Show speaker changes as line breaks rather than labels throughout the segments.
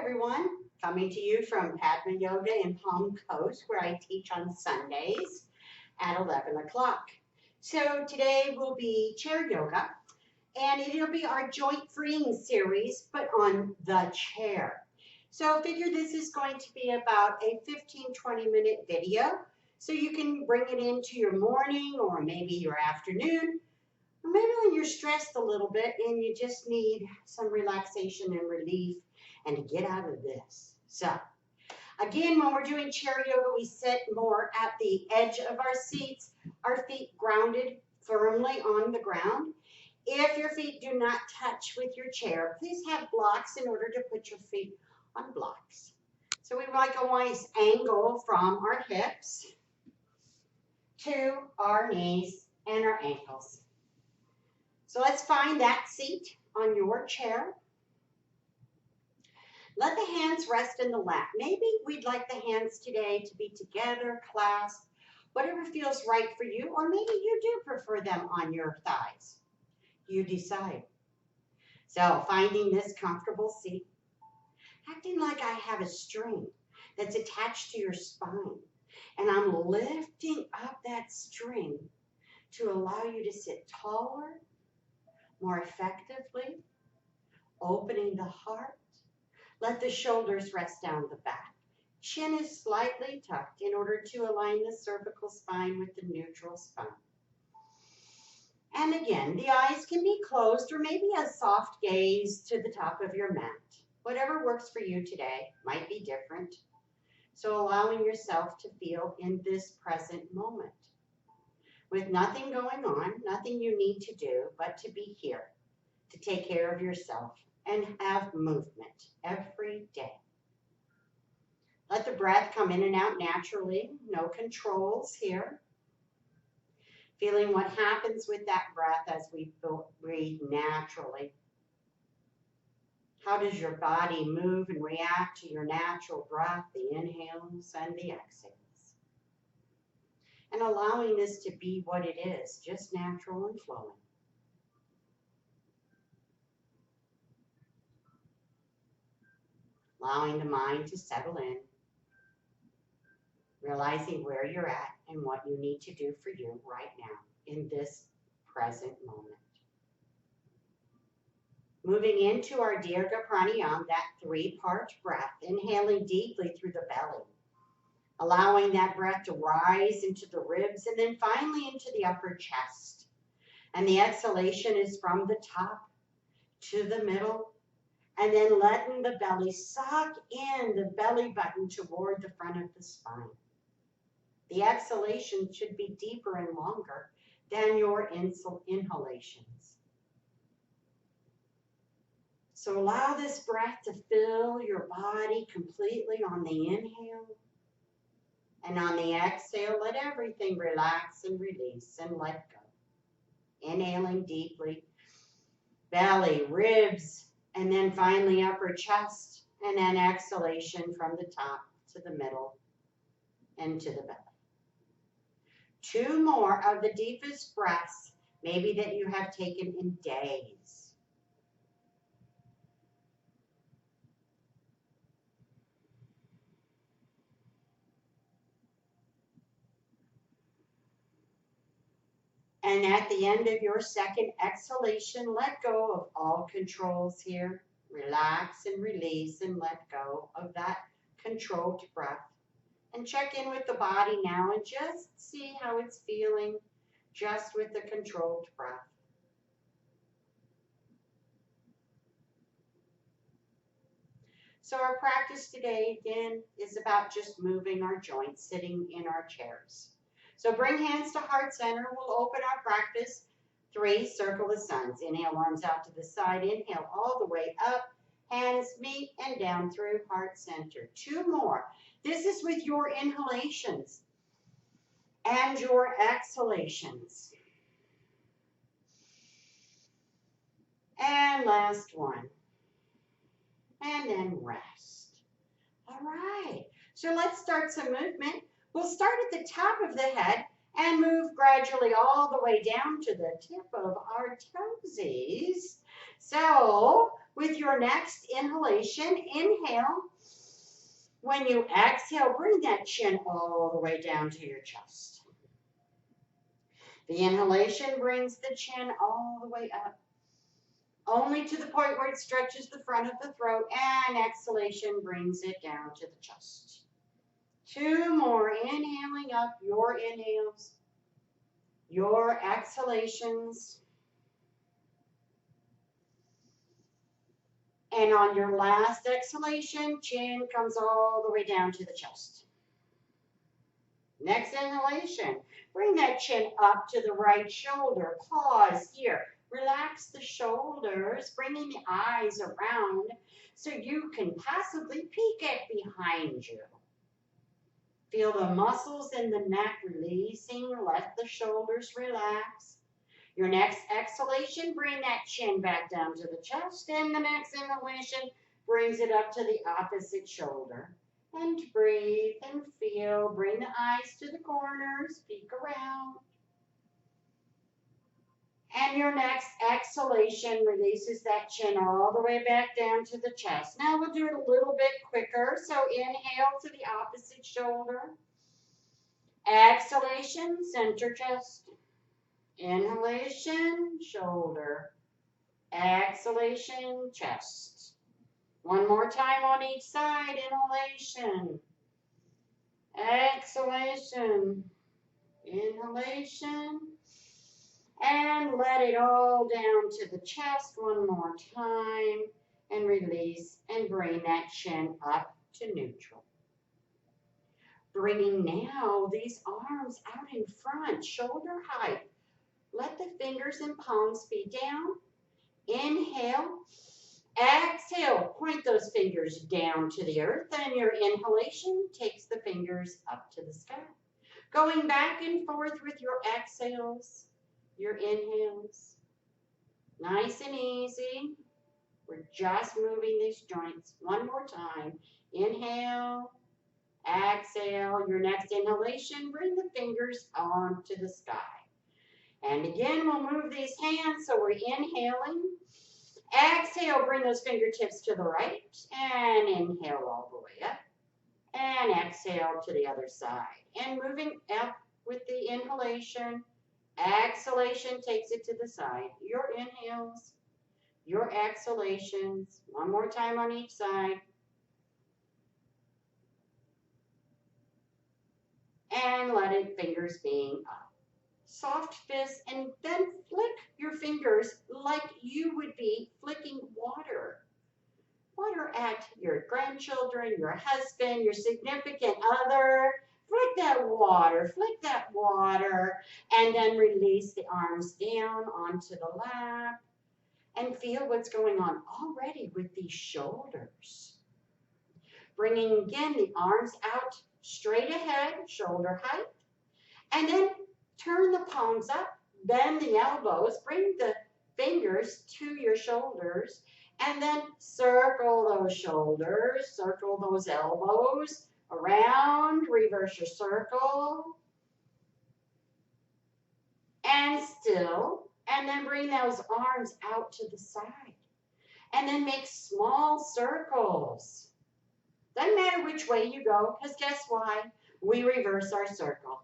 everyone. Coming to you from Padma Yoga in Palm Coast, where I teach on Sundays at 11 o'clock. So today will be chair yoga, and it'll be our joint freeing series, but on the chair. So figure this is going to be about a 15-20 minute video, so you can bring it into your morning or maybe your afternoon, or maybe when you're stressed a little bit and you just need some relaxation and relief and to get out of this. So again, when we're doing chair yoga, we sit more at the edge of our seats, our feet grounded firmly on the ground. If your feet do not touch with your chair, please have blocks in order to put your feet on blocks. So we like a nice angle from our hips to our knees and our ankles. So let's find that seat on your chair. Let the hands rest in the lap. Maybe we'd like the hands today to be together, clasped, whatever feels right for you, or maybe you do prefer them on your thighs. You decide. So finding this comfortable seat, acting like I have a string that's attached to your spine, and I'm lifting up that string to allow you to sit taller, more effectively, opening the heart. Let the shoulders rest down the back. Chin is slightly tucked in order to align the cervical spine with the neutral spine. And again, the eyes can be closed or maybe a soft gaze to the top of your mat. Whatever works for you today might be different. So allowing yourself to feel in this present moment with nothing going on, nothing you need to do, but to be here, to take care of yourself and have movement every day. Let the breath come in and out naturally, no controls here. Feeling what happens with that breath as we breathe naturally. How does your body move and react to your natural breath, the inhales and the exhales? And allowing this to be what it is, just natural and flowing. Allowing the mind to settle in, realizing where you're at and what you need to do for you right now in this present moment. Moving into our Dirga Pranayama, that 3-part breath, inhaling deeply through the belly, allowing that breath to rise into the ribs and then finally into the upper chest. And the exhalation is from the top to the middle, and then letting the belly suck in the belly button toward the front of the spine. The exhalation should be deeper and longer than your inhalations. So allow this breath to fill your body completely on the inhale. And on the exhale, let everything relax and release and let go. Inhaling deeply, belly, ribs, and then finally upper chest, and then exhalation from the top to the middle and to the belly. 2 more of the deepest breaths, maybe that you have taken in days. And at the end of your second exhalation, let go of all controls here. Relax and release and let go of that controlled breath. And check in with the body now and just see how it's feeling just with the controlled breath. So our practice today, again, is about just moving our joints, sitting in our chairs. So bring hands to heart center. We'll open our practice. 3, circle the suns. Inhale, arms out to the side. Inhale all the way up. Hands meet and down through heart center. 2 more. This is with your inhalations and your exhalations. And last one. And then rest. All right. So let's start some movement. We'll start at the top of the head and move gradually all the way down to the tip of our toesies. So with your your next inhalation, inhale. When you exhale, bring that chin all the way down to your chest. The inhalation brings the chin all the way up, only to the point where it stretches the front of the throat, and exhalation brings it down to the chest. 2 more, inhaling up, your inhales, your exhalations. And on your last exhalation, chin comes all the way down to the chest. Next inhalation, bring that chin up to the right shoulder. Pause here. Relax the shoulders, bringing the eyes around so you can possibly peek at behind you. Feel the muscles in the neck releasing. Let the shoulders relax. Your next exhalation, bring that chin back down to the chest. And the next inhalation brings it up to the opposite shoulder. And breathe and feel. Bring the eyes to the corners. Peek around. And your next exhalation releases that chin all the way back down to the chest. Now we'll do it a little bit quicker. So inhale to the opposite shoulder. Exhalation, center chest. Inhalation, shoulder. Exhalation, chest. One more time on each side. Inhalation. Exhalation. Inhalation. And let it all down to the chest one more time. And release and bring that chin up to neutral. Bringing now these arms out in front, shoulder height. Let the fingers and palms be down. Inhale. Exhale. Point those fingers down to the earth. And your inhalation takes the fingers up to the sky. Going back and forth with your exhales, your inhales. Nice and easy. We're just moving these joints. One more time. Inhale. Exhale. Your next inhalation, bring the fingers onto the sky. And again, we'll move these hands, so we're inhaling. Exhale, bring those fingertips to the right, and inhale all the way up. And exhale to the other side. And moving up with the inhalation, exhalation takes it to the side. Your inhales, your exhalations. One more time on each side. And let it, fingers being up. Soft fist, and then flick your fingers like you would be flicking water. Water at your grandchildren, your husband, your significant other. Flick that water, and then release the arms down onto the lap. And feel what's going on already with these shoulders. Bringing again the arms out straight ahead, shoulder height. And then turn the palms up, bend the elbows, bring the fingers to your shoulders, and then circle those shoulders, circle those elbows around, reverse your circle, and still, and then bring those arms out to the side, and then make small circles. Doesn't matter which way you go, because guess why? We reverse our circle.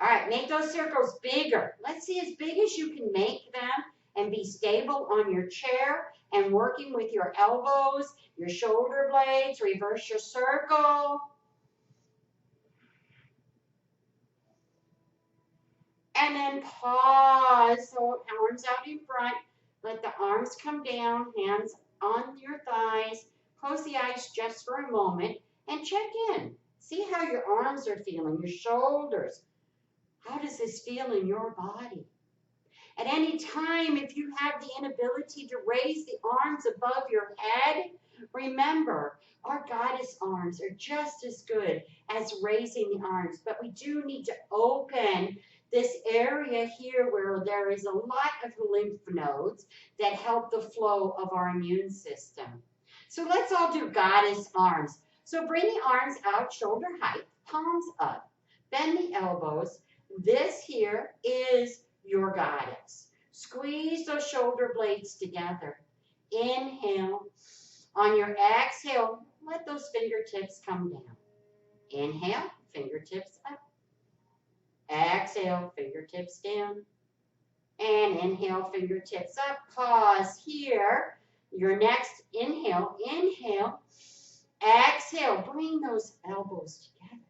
All right, make those circles bigger. Let's see as big as you can make them and be stable on your chair and working with your elbows, your shoulder blades. Reverse your circle. And then pause. So arms out in front. Let the arms come down, hands on your thighs. Close the eyes just for a moment and check in. See how your arms are feeling, your shoulders. How does this feel in your body? At any time, if you have the inability to raise the arms above your head, remember, our goddess arms are just as good as raising the arms, but we do need to open this area here where there is a lot of lymph nodes that help the flow of our immune system. So let's all do goddess arms. So bring the arms out, shoulder height, palms up, bend the elbows. This here is your goddess. Squeeze those shoulder blades together. Inhale. On your exhale, let those fingertips come down. Inhale, fingertips up. Exhale, fingertips down. And inhale, fingertips up. Pause here. Your next inhale, inhale. Exhale, bring those elbows together.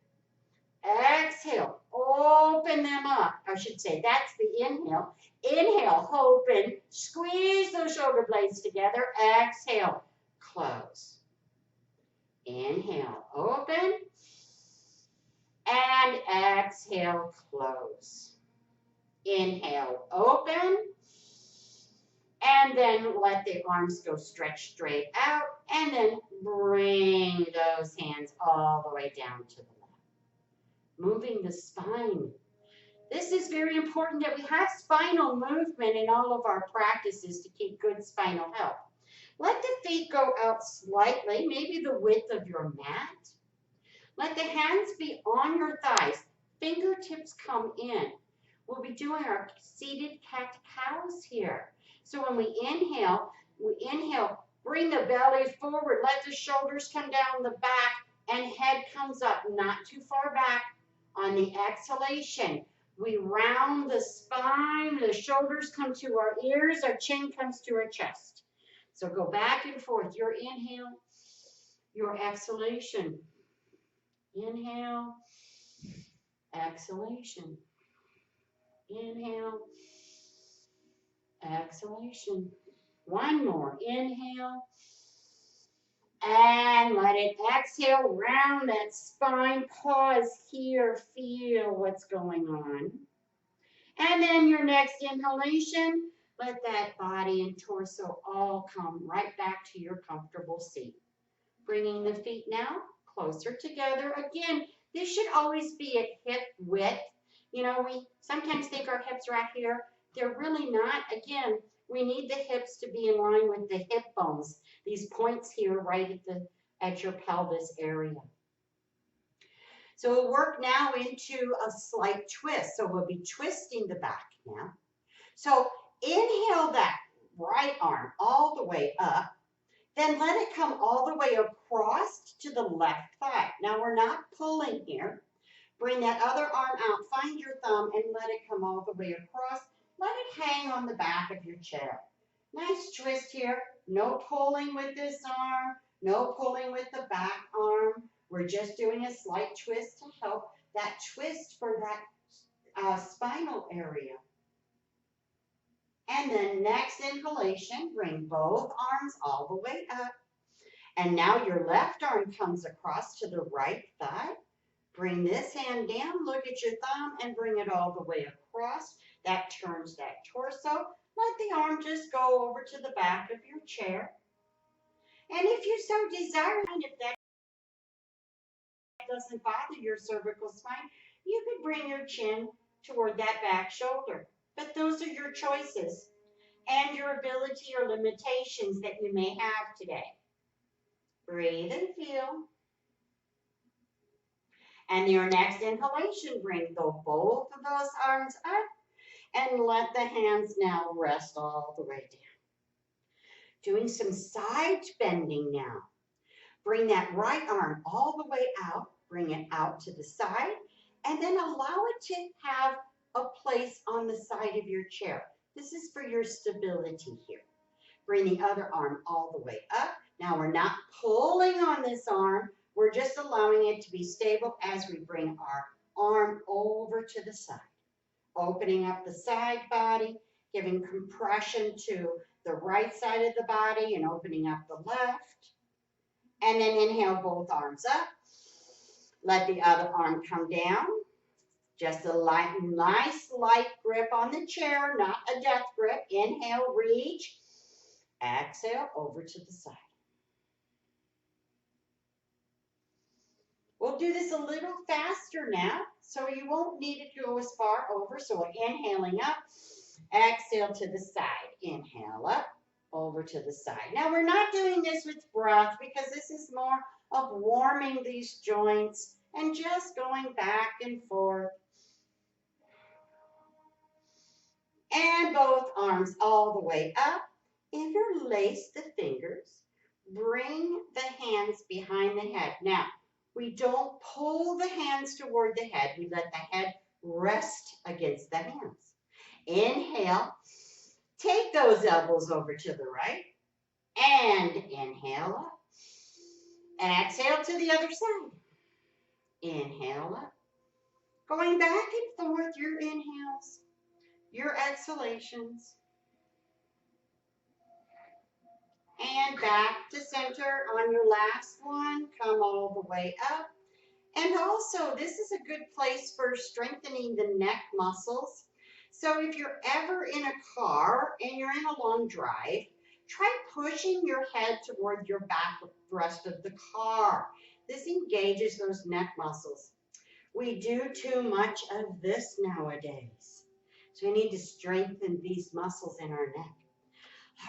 Exhale, open them up. I should say that's the inhale. Inhale, open, squeeze those shoulder blades together. Exhale, close. Inhale, open. And exhale, close. Inhale, open. And then let the arms go stretch straight out. And then bring those hands all the way down to the left. Moving the spine. This is very important that we have spinal movement in all of our practices to keep good spinal health. Let the feet go out slightly, maybe the width of your mat. Let the hands be on your thighs. Fingertips come in. We'll be doing our seated cat-cows here. So when we inhale, bring the belly forward. Let the shoulders come down the back and head comes up, not too far back. On the exhalation, we round the spine, the shoulders come to our ears, our chin comes to our chest. So go back and forth, your inhale, your exhalation. Inhale, exhalation. Inhale, exhalation. One more, inhale. And let it exhale, round that spine, pause here, feel what's going on. And then your next inhalation, let that body and torso all come right back to your comfortable seat. Bringing the feet now closer together. Again, this should always be at hip width. You know, we sometimes think our hips are out here. They're really not. Again, we need the hips to be in line with the hip bones. These points here right at your pelvis area. So we'll work now into a slight twist. So we'll be twisting the back now. So inhale that right arm all the way up. Then let it come all the way across to the left thigh. Now we're not pulling here. Bring that other arm out. Find your thumb and let it come all the way across. Let it hang on the back of your chair. Nice twist here. No pulling with this arm. No pulling with the back arm. We're just doing a slight twist to help that twist for that spinal area. And then next inhalation, bring both arms all the way up. And now your left arm comes across to the right thigh. Bring this hand down, look at your thumb, and bring it all the way across. That turns that torso. Let the arm just go over to the back of your chair. And if you so desire, and if that doesn't bother your cervical spine, you could bring your chin toward that back shoulder. But those are your choices and your ability or limitations that you may have today. Breathe and feel. And your next inhalation, bring both of those arms up and let the hands now rest all the way down. Doing some side bending now. Bring that right arm all the way out, bring it out to the side, and then allow it to have a place on the side of your chair. This is for your stability here. Bring the other arm all the way up. Now we're not pulling on this arm. We're just allowing it to be stable as we bring our arm over to the side. Opening up the side body, giving compression to the right side of the body and opening up the left. And then inhale both arms up. Let the other arm come down. Just a nice light grip on the chair, not a death grip. Inhale, reach. Exhale, over to the side. We'll do this a little faster now, so you won't need it to go as far over. So we're inhaling up, exhale to the side. Inhale up, over to the side. Now we're not doing this with breath because this is more of warming these joints and just going back and forth. And both arms all the way up. Interlace the fingers. Bring the hands behind the head. Now, we don't pull the hands toward the head. We let the head rest against the hands. Inhale. Take those elbows over to the right. And inhale up. Exhale to the other side. Inhale up. Going back and forth, your inhales, your exhalations. And back to center on your last one. Come all the way up. And also, this is a good place for strengthening the neck muscles. So if you're ever in a car and you're in a long drive, try pushing your head toward your backrest of the car. This engages those neck muscles. We do too much of this nowadays. So we need to strengthen these muscles in our neck.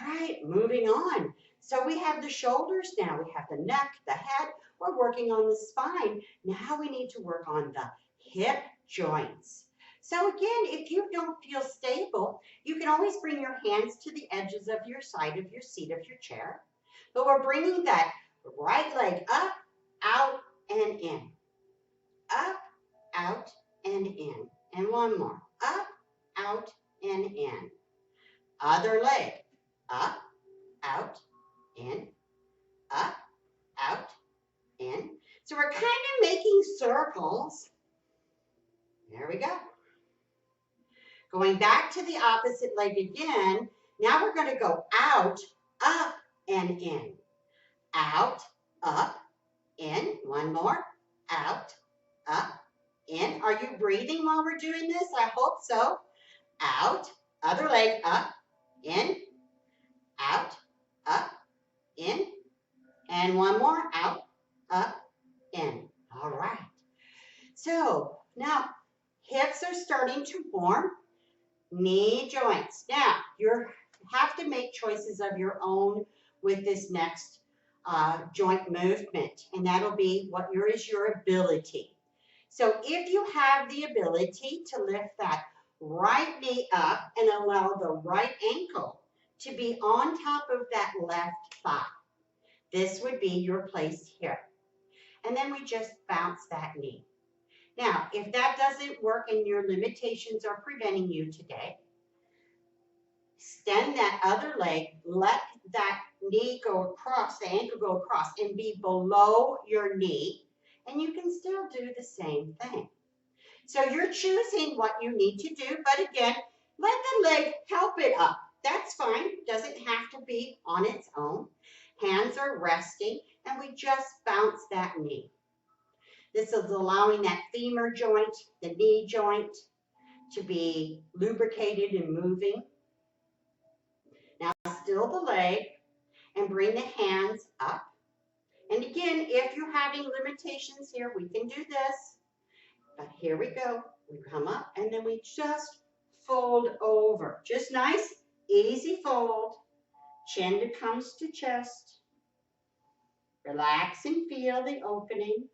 All right, moving on. So we have the shoulders now. We have the neck, the head. We're working on the spine. Now we need to work on the hip joints. So again, if you don't feel stable, you can always bring your hands to the edges of your side of your seat of your chair. But we're bringing that right leg up, out, and in. Up, out, and in. And one more. Up, out, and in. Other leg. Up, out, in. Up, out, in. So we're kind of making circles. There we go. Going back to the opposite leg again. Now we're going to go out, up, and in. Out, up, in. One more. Out, up, in. Are you breathing while we're doing this? I hope so. Out, other leg, up, in, out, up, in. And one more. Out, up, in. All right. So now hips are starting to form. Knee joints. Now you have to make choices of your own with this next joint movement, and that'll be what is your ability. So if you have the ability to lift that right knee up and allow the right ankle to be on top of that left thigh, this would be your place here. And then we just bounce that knee. Now, if that doesn't work and your limitations are preventing you today, extend that other leg, let that knee go across, the ankle go across and be below your knee, and you can still do the same thing. So you're choosing what you need to do, but again, let the leg help it up. That's fine, doesn't have to be on its own. Hands are resting, and we just bounce that knee. This is allowing that femur joint, the knee joint, to be lubricated and moving. Now still the leg and bring the hands up. And again, if you're having limitations here, we can do this. But here we go. We come up and then we just fold over. Just nice, easy fold. Chin comes to chest. Relax and feel the opening.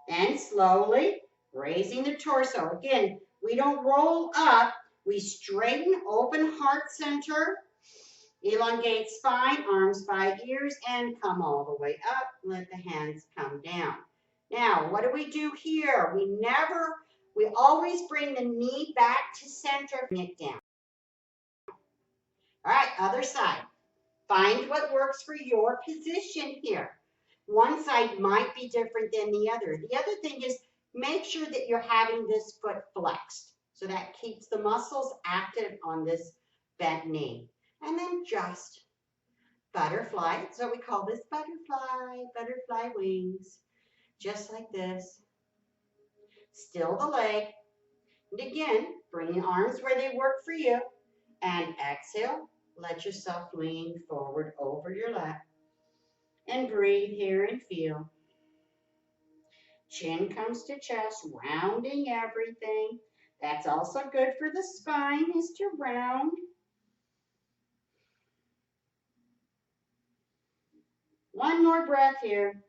And slowly raising the torso. Again, we don't roll up. We straighten, open heart center, elongate spine, arms by ears, and come all the way up. Let the hands come down. Now, what do we do here? We always bring the knee back to center, bring it down. All right, other side. Find what works for your position here. One side might be different than the other. The other thing is make sure that you're having this foot flexed. So that keeps the muscles active on this bent knee. And then just butterfly. So we call this butterfly wings. Just like this. Still the leg. And again, bring the arms where they work for you. And exhale. Let yourself lean forward over your lap. And breathe here and feel. Chin comes to chest, rounding everything. That's also good for the spine, is to round. One more breath here.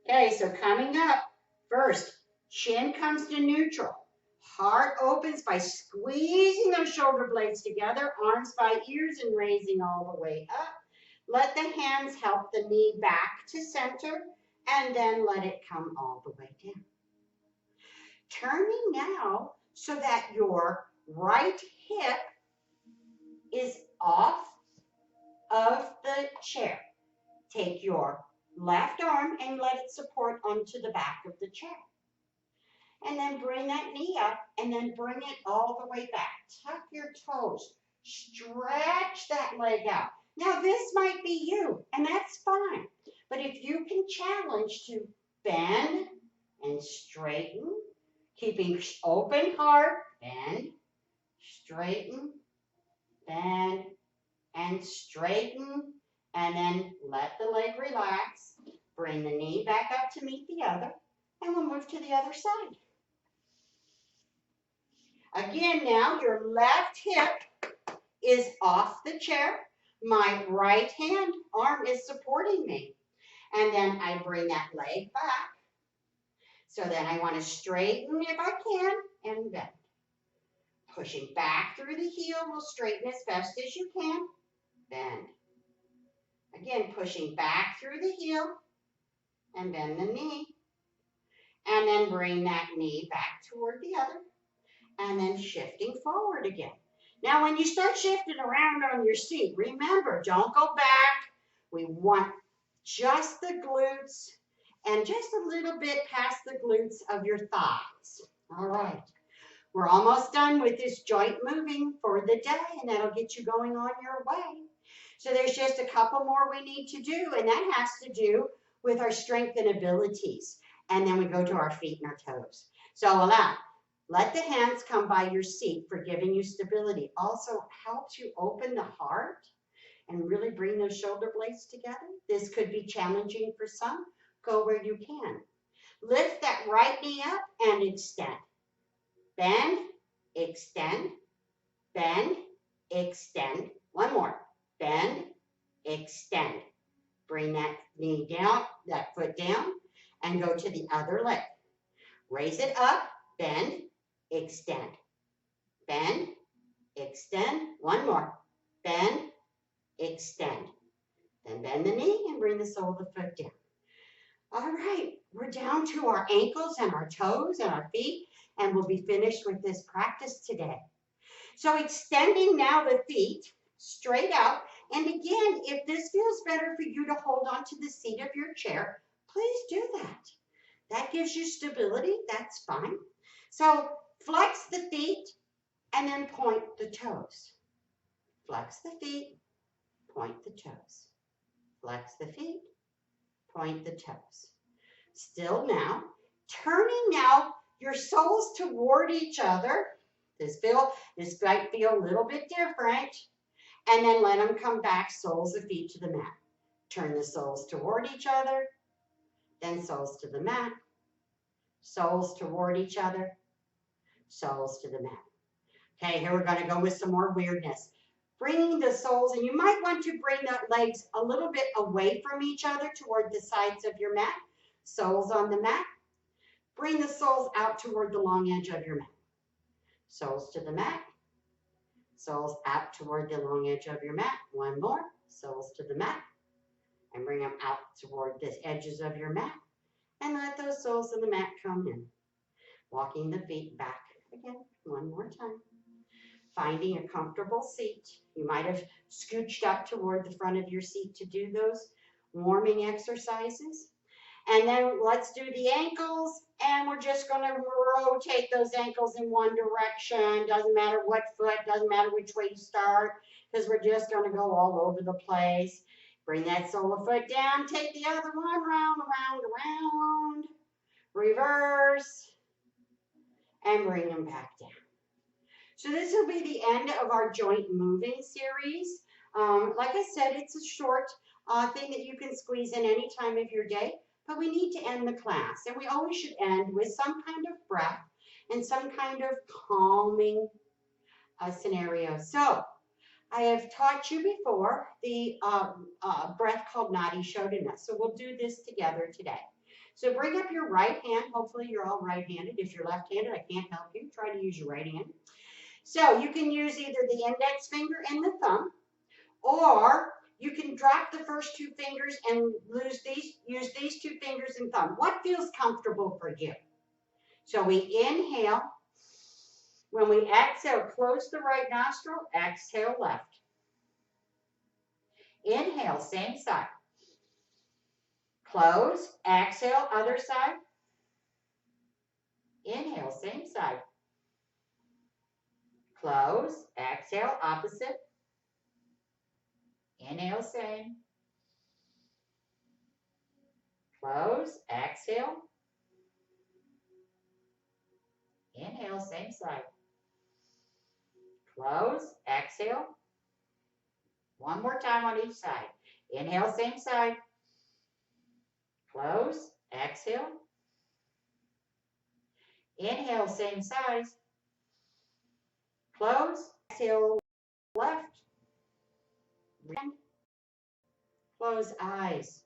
Okay, so coming up, first, chin comes to neutral. Heart opens by squeezing those shoulder blades together, arms by ears and raising all the way up. Let the hands help the knee back to center and then let it come all the way down. Turning now so that your right hip is off of the chair. Take your left arm and let it support onto the back of the chair. And then bring that knee up and then bring it all the way back. Tuck your toes. Stretch that leg out. Now this might be you, and that's fine. But if you can challenge to bend and straighten, keeping open heart, bend, straighten, bend, and straighten, and then let the leg relax. Bring the knee back up to meet the other, and we'll move to the other side. Again, now your left hip is off the chair. My right hand arm is supporting me. And then I bring that leg back. So then I want to straighten if I can and bend. Pushing back through the heel will straighten as best as you can. Bend. Again, pushing back through the heel and bend the knee. And then bring that knee back toward the other. And then shifting forward again. Now, when you start shifting around on your seat, remember, don't go back. We want just the glutes and just a little bit past the glutes of your thighs. All right. We're almost done with this joint moving for the day, and that'll get you going on your way. So there's just a couple more we need to do, and that has to do with our strength and abilities. And then we go to our feet and our toes. So allow. Let the hands come by your seat for giving you stability. Also helps you open the heart and really bring those shoulder blades together. This could be challenging for some. Go where you can. Lift that right knee up and extend. Bend, extend, bend, extend. One more. Bend, extend. Bring that knee down, that foot down, and go to the other leg. Raise it up, bend, extend, bend, extend, one more, bend, extend, then bend the knee and bring the sole of the foot down. All right, we're down to our ankles and our toes and our feet, and we'll be finished with this practice today. So extending now the feet straight out, and again, if this feels better for you to hold on to the seat of your chair, please do that. That gives you stability, that's fine. So flex the feet and then point the toes. Flex the feet, point the toes. Flex the feet, point the toes. Still now, turning now your soles toward each other. This might feel a little bit different. And then let them come back, soles of feet to the mat. Turn the soles toward each other, then soles to the mat. Soles toward each other, soles to the mat. Okay, here we're going to go with some more weirdness. Bringing the soles, and you might want to bring the legs a little bit away from each other toward the sides of your mat. Soles on the mat. Bring the soles out toward the long edge of your mat. Soles to the mat. Soles out toward the long edge of your mat. One more. Soles to the mat. And bring them out toward the edges of your mat. And let those soles of the mat come in. Walking the feet back again, one more time. Finding a comfortable seat. You might have scooched up toward the front of your seat to do those warming exercises. And then let's do the ankles, and we're just going to rotate those ankles in one direction. Doesn't matter what foot, doesn't matter which way you start, because we're just going to go all over the place. Bring that sole of foot down, take the other one, round, around, around, reverse, and bring them back down. So this will be the end of our joint moving series. Like I said, it's a short thing that you can squeeze in any time of your day, but we need to end the class. And we always should end with some kind of breath and some kind of calming scenario. So I have taught you before the breath called Nadi Shodhana. So we'll do this together today. So bring up your right hand. Hopefully you're all right-handed. If you're left-handed, I can't help you. Try to use your right hand. So you can use either the index finger and the thumb, or you can drop the first two fingers and use these two fingers and thumb. What feels comfortable for you? So we inhale. When we exhale, close the right nostril, exhale left. Inhale, same side. Close, exhale, other side. Inhale, same side. Close, exhale, opposite. Inhale, same. Close, exhale. Inhale, same side. Close, exhale. One more time on each side. Inhale, same side. Close, exhale. Inhale, same side. Close, exhale, left. Close eyes.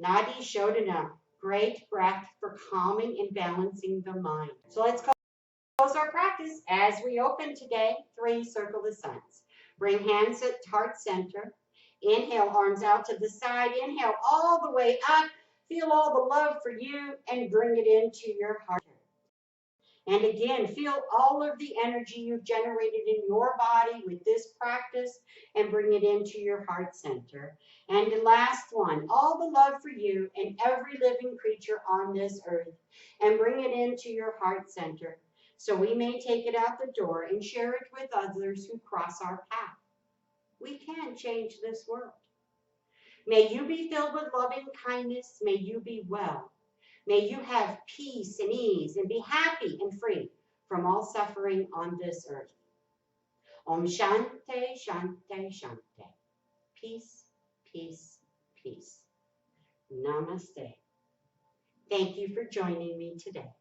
Nadi Shodhana. Great breath for calming and balancing the mind. So let's close our practice as we open today. 3, circle the suns. Bring hands at heart center. Inhale, arms out to the side. Inhale all the way up. Feel all the love for you and bring it into your heart. And again, feel all of the energy you've generated in your body with this practice and bring it into your heart center. And the last one, all the love for you and every living creature on this earth, and bring it into your heart center so we may take it out the door and share it with others who cross our path. We can change this world. May you be filled with loving kindness. May you be well. May you have peace and ease and be happy and free from all suffering on this earth. Om Shanti, Shanti, Shanti. Peace, peace, peace. Namaste. Thank you for joining me today.